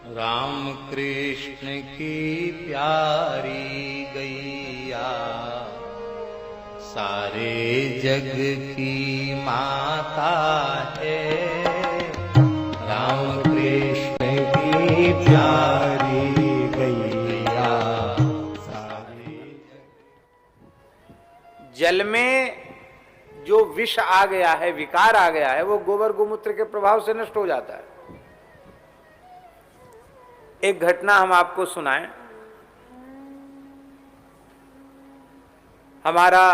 राम कृष्ण की प्यारी गैया सारे जग की माता है। राम कृष्ण की प्यारी गैया सारे जल में जो विष आ गया है, विकार आ गया है, वो गोबर गोमूत्र के प्रभाव से नष्ट हो जाता है। एक घटना हम आपको सुनाएं। हमारा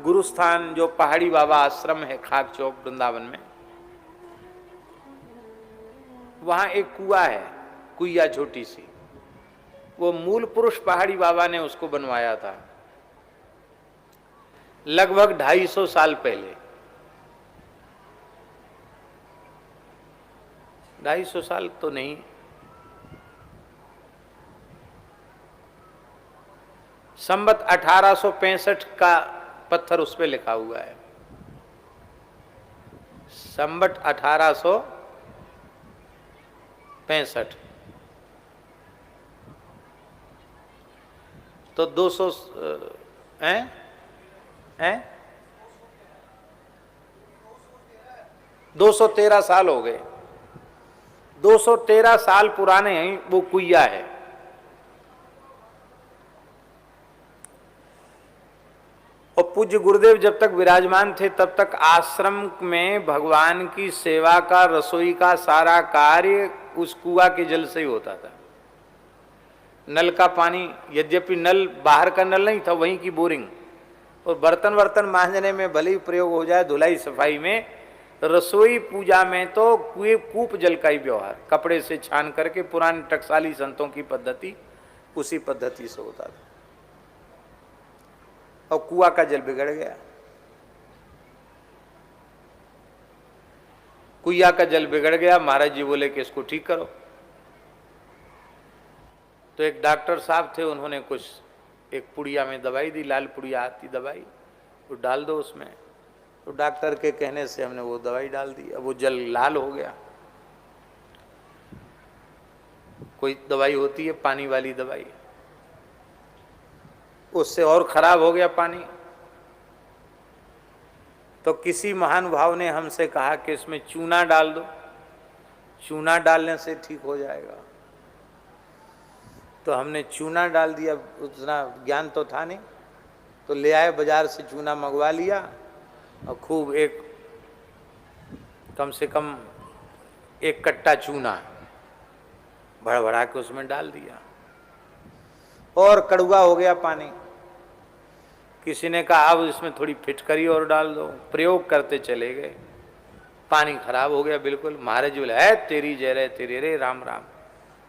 गुरुस्थान जो पहाड़ी बाबा आश्रम है खाक चौक वृंदावन में, वहां एक कुआं है, कुइया छोटी सी। वो मूल पुरुष पहाड़ी बाबा ने उसको बनवाया था लगभग 250 साल पहले। 250 साल तो नहीं, संवत 1865 का पत्थर उस पे लिखा हुआ है। संवत 1865 तो 200 213 साल हो गए। 213 साल पुराने ही वो कुइया है। और पूज्य गुरुदेव जब तक विराजमान थे तब तक आश्रम में भगवान की सेवा का, रसोई का सारा कार्य उस कुआं के जल से ही होता था। नल का पानी, यद्यपि नल बाहर का नल नहीं था, वहीं की बोरिंग। और बर्तन वर्तन मांजने में भले ही प्रयोग हो जाए, धुलाई सफाई में, रसोई पूजा में तो कूप जल का ही व्यवहार, कपड़े से छान करके, पुराने टकसाली संतों की पद्धति, उसी पद्धति से होता था। और कुआं का जल बिगड़ गया। कुइया का जल बिगड़ गया। महाराज जी बोले कि इसको ठीक करो। तो एक डॉक्टर साहब थे, उन्होंने कुछ एक पुड़िया में दवाई दी, लाल पुड़िया आती दवाई, वो डाल दो उसमें। तो डॉक्टर के कहने से हमने वो दवाई डाल दी। अब वो जल लाल हो गया। कोई दवाई होती है पानी वाली दवाई, उससे और खराब हो गया पानी। तो किसी महानुभाव ने हमसे कहा कि इसमें चूना डाल दो, चूना डालने से ठीक हो जाएगा। तो हमने चूना डाल दिया। उतना ज्ञान तो था नहीं, तो ले आए बाजार से, चूना मंगवा लिया और खूब एक, कम से कम 1 कट्टा चूना भड़भड़ा के उसमें डाल दिया। और कड़वा हो गया पानी। किसी ने कहा अब इसमें थोड़ी फिटकरी और डाल दो। प्रयोग करते चले गए, पानी खराब हो गया बिल्कुल। महाराज बोले, है तेरी जय रे तेरी रे, राम राम।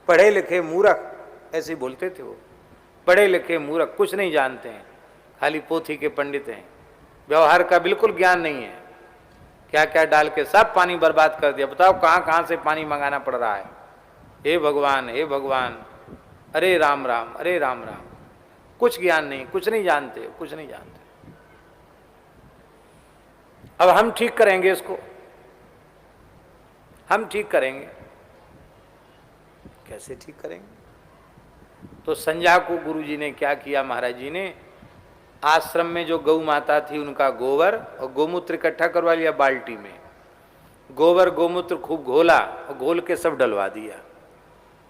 पढ़े लिखे मूर्ख, ऐसे बोलते थे वो। पढ़े लिखे मूर्ख, कुछ नहीं जानते हैं, खाली पोथी के पंडित हैं, व्यवहार का बिल्कुल ज्ञान नहीं है। क्या क्या डाल के सब पानी बर्बाद कर दिया। बताओ कहाँ कहाँ से पानी मंगाना पड़ रहा है। हे भगवान, हे भगवान, अरे राम राम, अरे राम राम। कुछ ज्ञान नहीं, कुछ नहीं जानते, कुछ नहीं जानते। अब हम ठीक करेंगे इसको, हम ठीक करेंगे। कैसे ठीक करेंगे? तो संध्या को गुरुजी ने क्या किया, महाराज जी ने आश्रम में जो गौ माता थी उनका गोबर और गोमूत्र इकट्ठा करवा लिया बाल्टी में। गोबर गोमूत्र खूब घोला और घोल के सब डलवा दिया।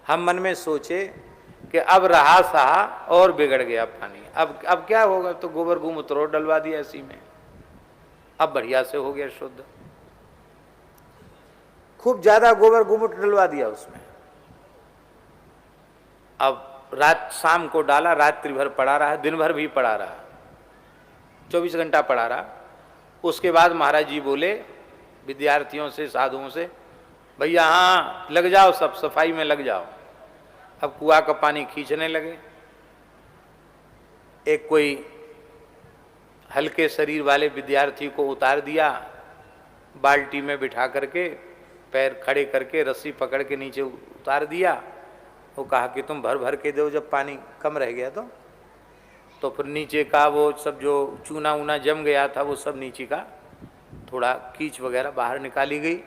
हम मन में सोचे कि अब रहा सहा और बिगड़ गया पानी, अब क्या होगा। तो गोबर गोमूत्र और डलवा दिया इसी में, अब बढ़िया से हो गया शुद्ध। खूब ज्यादा गोबर गोमूत्र डलवा दिया उसमें। अब रात शाम को डाला, रात्रि भर पड़ा रहा, दिन भर भी पड़ा रहा, 24 घंटा पड़ा रहा। उसके बाद महाराज जी बोले विद्यार्थियों से, साधुओं से, भैया हाँ लग जाओ, सब सफाई में लग जाओ। अब कुआं का पानी खींचने लगे। एक कोई हल्के शरीर वाले विद्यार्थी को उतार दिया, बाल्टी में बिठा करके, पैर खड़े करके रस्सी पकड़ के नीचे उतार दिया। वो कहा कि तुम भर भर के दो, जब पानी कम रह गया तो फिर नीचे का वो सब जो चूना ऊना जम गया था वो सब नीचे का थोड़ा कीच वगैरह बाहर निकाली गई,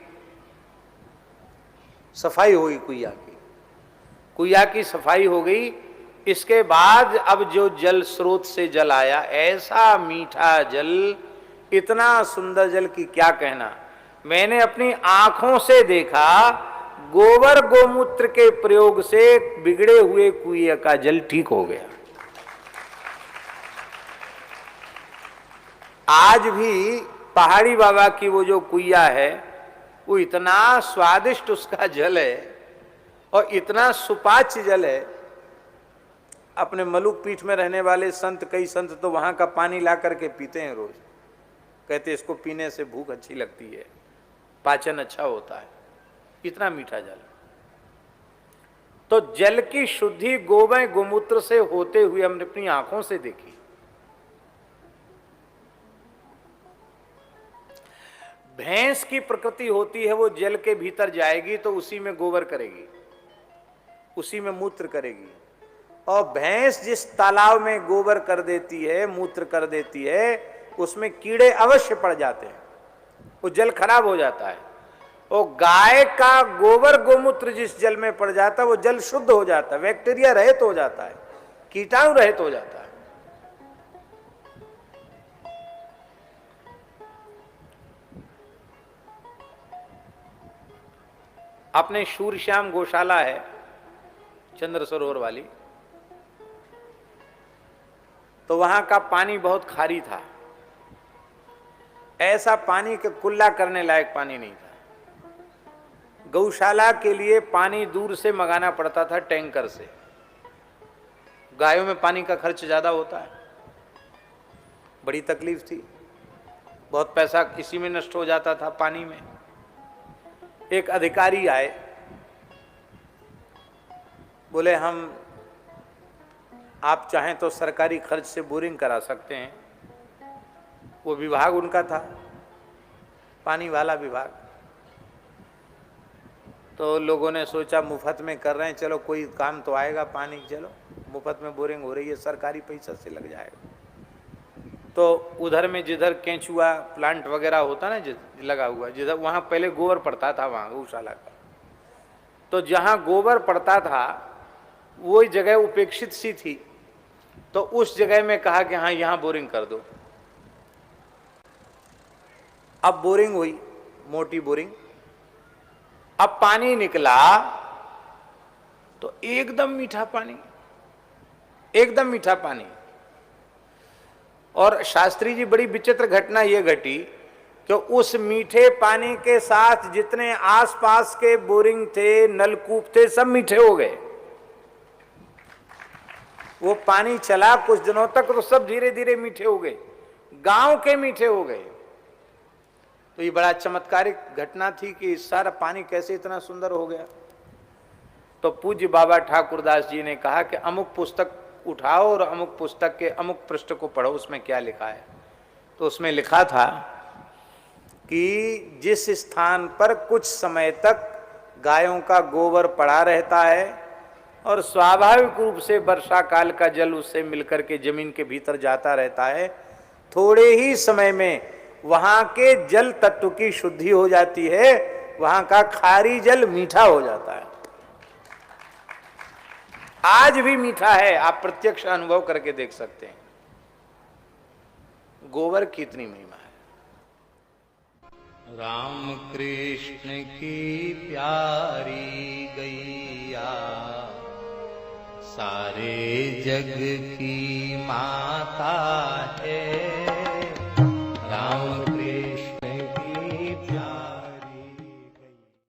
सफाई हुई कुइया की। कुइया की सफाई हो गई। इसके बाद अब जो जल स्रोत से जल आया, ऐसा मीठा जल, इतना सुंदर जल कि क्या कहना। मैंने अपनी आंखों से देखा, गोबर गोमूत्र के प्रयोग से बिगड़े हुए कुइया का जल ठीक हो गया। आज भी पहाड़ी बाबा की वो जो कुइया है, वो इतना स्वादिष्ट उसका जल है और इतना सुपाच्य जल है। अपने मलुक पीठ में रहने वाले संत, कई संत तो वहां का पानी ला करके पीते हैं रोज। कहते इसको पीने से भूख अच्छी लगती है, पाचन अच्छा होता है, इतना मीठा जल। तो जल की शुद्धि गोमय गोमूत्र से होते हुए हमने अपनी आंखों से देखी। भैंस की प्रकृति होती है, वो जल के भीतर जाएगी तो उसी में गोबर करेगी, उसी में मूत्र करेगी। और भैंस जिस तालाब में गोबर कर देती है, मूत्र कर देती है, उसमें कीड़े अवश्य पड़ जाते हैं, वो जल खराब हो जाता है। और गाय का गोबर गोमूत्र जिस जल में पड़ जाता है, वो जल शुद्ध हो जाता है, बैक्टीरिया रहित हो जाता है, कीटाणु रहित हो जाता है। अपने शूरश्याम गौशाला है चंद्र सरोवर वाली, तो वहां का पानी बहुत खारी था। ऐसा पानी के कुल्ला करने लायक पानी नहीं था। गौशाला के लिए पानी दूर से मंगाना पड़ता था, टैंकर से। गायों में पानी का खर्च ज्यादा होता है, बड़ी तकलीफ थी, बहुत पैसा इसी में नष्ट हो जाता था पानी में। एक अधिकारी आए, बोले हम आप चाहें तो सरकारी खर्च से बोरिंग करा सकते हैं। वो विभाग उनका था, पानी वाला विभाग। तो लोगों ने सोचा मुफ्त में कर रहे हैं, चलो कोई काम तो आएगा पानी, चलो मुफ्त में बोरिंग हो रही है, सरकारी पैसा से लग जाएगा। तो उधर में जिधर केंचुआ प्लांट वगैरह होता ना लगा हुआ, जिधर वहाँ पहले गोबर पड़ता था वहाँ गौशाला का, तो जहाँ गोबर पड़ता था वो जगह उपेक्षित सी थी। तो उस जगह में कहा कि हाँ यहाँ बोरिंग कर दो। अब बोरिंग हुई, मोटी बोरिंग। अब पानी निकला तो एकदम मीठा पानी, एकदम मीठा पानी। और शास्त्री जी बड़ी विचित्र घटना ये घटी कि उस मीठे पानी के साथ जितने आसपास के बोरिंग थे, नलकूप थे, सब मीठे हो गए। वो पानी चला कुछ दिनों तक तो सब धीरे धीरे मीठे हो गए, गांव के मीठे हो गए। तो ये बड़ा चमत्कारिक घटना थी कि सारा पानी कैसे इतना सुंदर हो गया। तो पूज्य बाबा ठाकुरदास जी ने कहा कि अमुक पुस्तक उठाओ और अमुक पुस्तक के अमुक पृष्ठ को पढ़ो, उसमें क्या लिखा है। तो उसमें लिखा था कि जिस स्थान पर कुछ समय तक गायों का गोबर पड़ा रहता है और स्वाभाविक रूप से वर्षा काल का जल उससे मिलकर के जमीन के भीतर जाता रहता है, थोड़े ही समय में वहां के जल तत्व की शुद्धि हो जाती है, वहां का खारी जल मीठा हो जाता है। आज भी मीठा है, आप प्रत्यक्ष अनुभव करके देख सकते हैं गोबर की इतनी महिमा है। राम कृष्ण की प्यारी गैया, सारे जग की माता है।